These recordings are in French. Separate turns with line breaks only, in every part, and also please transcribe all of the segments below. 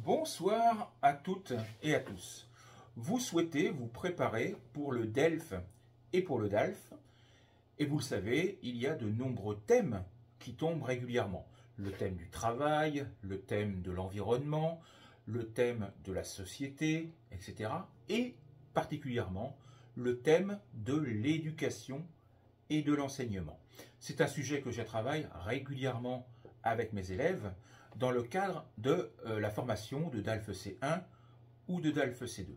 Bonsoir à toutes et à tous. Vous souhaitez vous préparer pour le DELF et pour le DALF. Et vous le savez, il y a de nombreux thèmes qui tombent régulièrement. Le thème du travail, le thème de l'environnement, le thème de la société, etc. Et particulièrement le thème de l'éducation et de l'enseignement. C'est un sujet que je travaille régulièrement avec mes élèves dans le cadre de la formation de DALF C1 ou de DALF C2.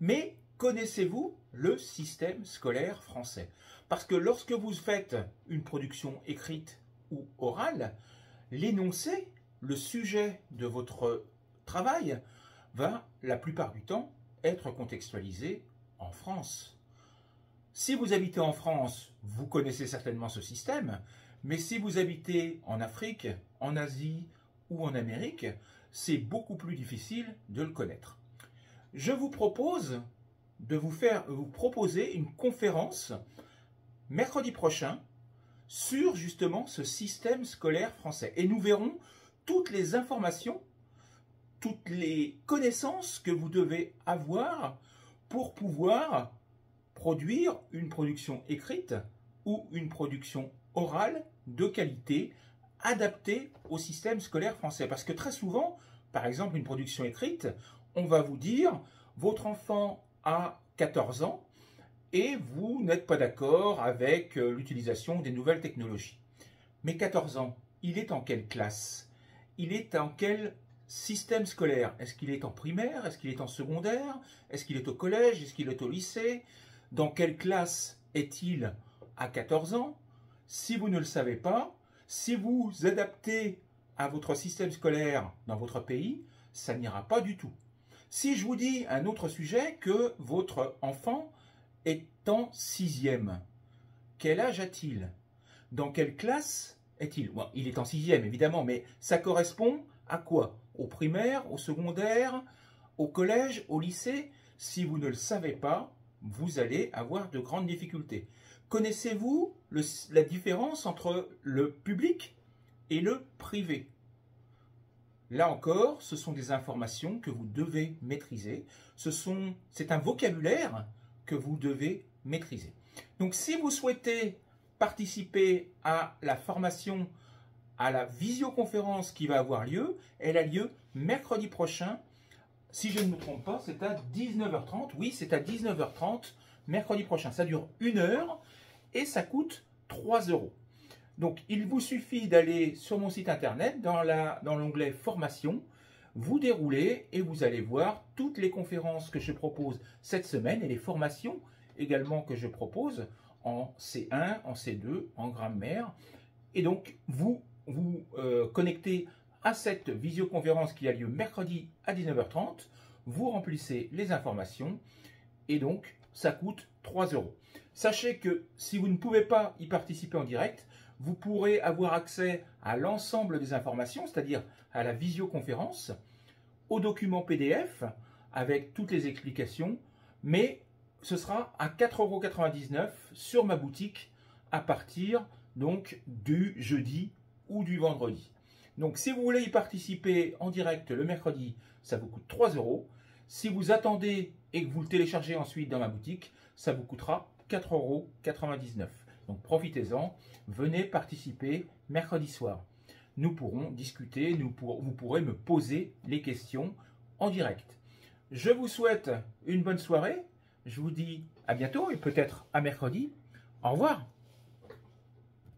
Mais connaissez-vous le système scolaire français? Parce que lorsque vous faites une production écrite ou orale, l'énoncé, le sujet de votre travail, va la plupart du temps être contextualisé en France. Si vous habitez en France, vous connaissez certainement ce système, mais si vous habitez en Afrique, en Asie ou en Amérique, c'est beaucoup plus difficile de le connaître. Je vous propose de vous proposer une conférence mercredi prochain sur justement ce système scolaire français. Et nous verrons toutes les informations, toutes les connaissances que vous devez avoir pour pouvoir produire une production écrite ou une production orale de qualité adaptée au système scolaire français. Parce que très souvent, par exemple, une production écrite, on va vous dire « votre enfant a 14 ans et vous n'êtes pas d'accord avec l'utilisation des nouvelles technologies. » Mais 14 ans, il est en quelle classe? Il est en quel système scolaire? Est-ce qu'il est en primaire? Est-ce qu'il est en secondaire? Est-ce qu'il est au collège? Est-ce qu'il est au lycée? Dans quelle classe est-il à 14 ans? Si vous ne le savez pas, si vous adaptez à votre système scolaire dans votre pays, ça n'ira pas du tout. Si je vous dis un autre sujet, que votre enfant est en 6e, quel âge a-t-il? Dans quelle classe est-il? Bon, il est en 6e évidemment, mais ça correspond à quoi? Au primaire, au secondaire, au collège, au lycée? Si vous ne le savez pas, vous allez avoir de grandes difficultés. Connaissez-vous la différence entre le public et le privé? Là encore, ce sont des informations que vous devez maîtriser. C'est un vocabulaire que vous devez maîtriser. Donc, si vous souhaitez participer à la formation, à la visioconférence qui va avoir lieu, elle a lieu mercredi prochain. Si je ne me trompe pas, c'est à 19h30. Oui, c'est à 19h30 mercredi prochain. Ça dure 1 heure et ça coûte 3 €. Donc, il vous suffit d'aller sur mon site internet, dans l'onglet formation, vous déroulez et vous allez voir toutes les conférences que je propose cette semaine et les formations également que je propose en C1, en C2, en grammaire. Et donc, vous connectez à cette visioconférence qui a lieu mercredi à 19h30, vous remplissez les informations et donc ça coûte 3 €. Sachez que si vous ne pouvez pas y participer en direct, vous pourrez avoir accès à l'ensemble des informations, c'est-à-dire à la visioconférence, au document PDF avec toutes les explications, mais ce sera à 4,99 € sur ma boutique à partir donc du jeudi ou du vendredi. Donc, si vous voulez y participer en direct le mercredi, ça vous coûte 3 €. Si vous attendez et que vous le téléchargez ensuite dans ma boutique, ça vous coûtera 4,99 €. Donc, profitez-en, venez participer mercredi soir. Nous pourrons discuter, vous pourrez me poser les questions en direct. Je vous souhaite une bonne soirée. Je vous dis à bientôt et peut-être à mercredi. Au revoir.